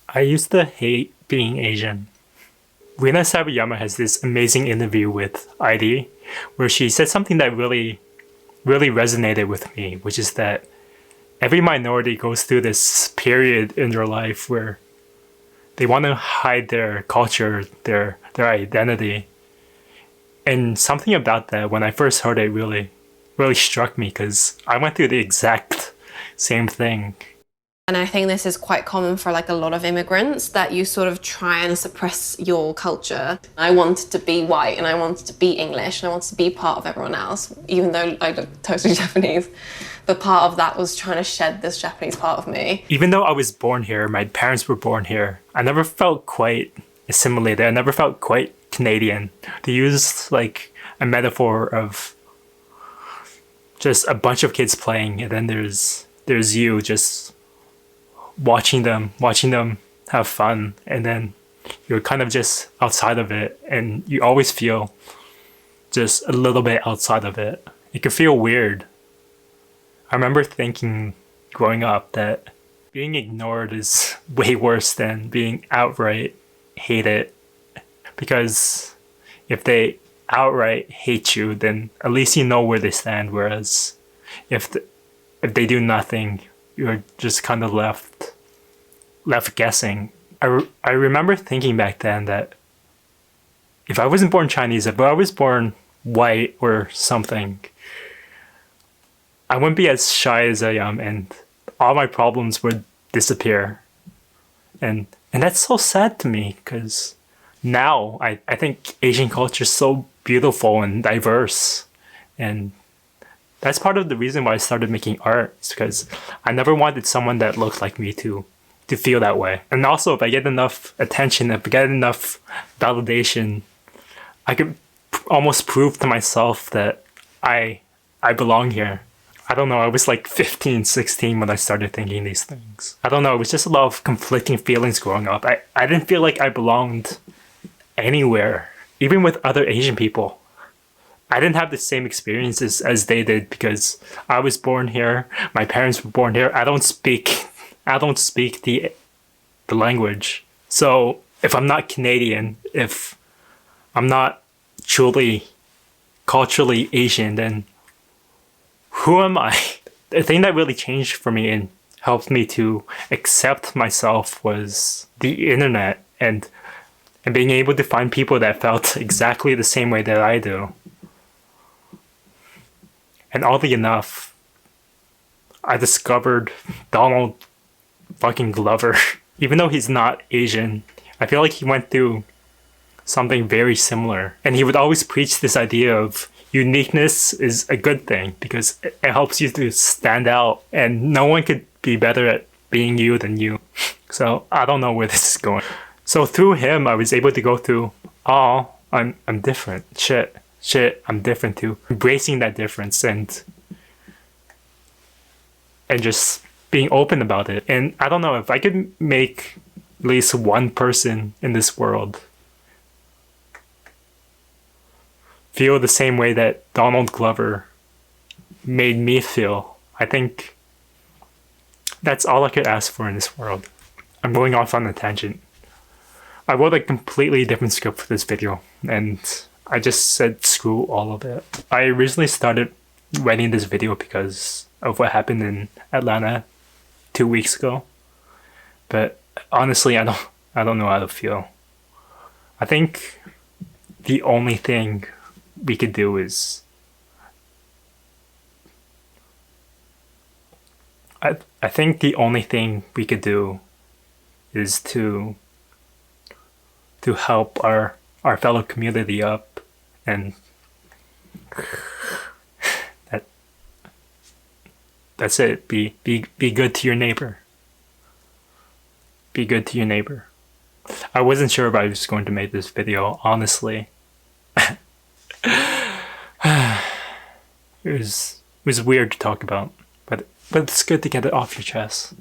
I used to hate being Asian. Rina Sawayama has this amazing interview with ID where she said something that really resonated with me, which is that every minority goes through this period in their life where they want to hide their culture, their identity. And something about that when I first heard it really struck me because I went through the exact same thing. And I think this is quite common for like a lot of immigrants that you sort of try and suppress your culture. I wanted to be white and I wanted to be English and I wanted to be part of everyone else, even though I look totally Japanese. But part of that was trying to shed this Japanese part of me. Even though I was born here, my parents were born here, I never felt quite assimilated. I never felt quite Canadian. To use like a metaphor of just a bunch of kids playing and then there's you just watching them have fun, and then you're kind of just outside of it and you always feel just a little bit outside of it. It can feel weird. I remember thinking growing up that being ignored is way worse than being outright hated, because if they outright hate you, then at least you know where they stand. Whereas if if they do nothing, you're just kind of left guessing. I remember thinking back then that if I wasn't born Chinese, if I was born white or something, I wouldn't be as shy as I am, and all my problems would disappear. And that's so sad to me because now I think Asian culture is so beautiful and diverse, and that's part of the reason why I started making art. Is because I never wanted someone that looked like me to feel that way. And also, if I get enough attention, if I get enough validation, I could almost prove to myself that I belong here. I don't know, I was like 15, 16 when I started thinking these things. I don't know, it was just a lot of conflicting feelings growing up. I didn't feel like I belonged anywhere, even with other Asian people. I didn't have the same experiences as they did because I was born here, my parents were born here. I don't speak the language. So if I'm not Canadian, if I'm not truly culturally Asian, then who am I? The thing that really changed for me and helped me to accept myself was the internet, and being able to find people that felt exactly the same way that I do. And oddly enough, I discovered Donald fucking Glover. Even though he's not Asian, I feel like he went through something very similar. And he would always preach this idea of uniqueness is a good thing because it helps you to stand out, and no one could be better at being you than you. So I don't know where this is going. So through him, I was able to go through, oh, I'm different. Shit, I'm different too. Embracing that difference and just being open about it. And I don't know if I could make at least one person in this world feel the same way that Donald Glover made me feel. I think that's all I could ask for in this world. I'm going off on a tangent. I wrote a completely different script for this video, and I just said screw all of it. I originally started writing this video because of what happened in Atlanta 2 weeks ago. But honestly, I don't know how to feel. I think the only thing we could do is I think the only thing we could do is to help our fellow community up, and that that's it. Be good to your neighbor. Be good to your neighbor. I wasn't sure if I was going to make this video, honestly. It was weird to talk about, but it's good to get it off your chest.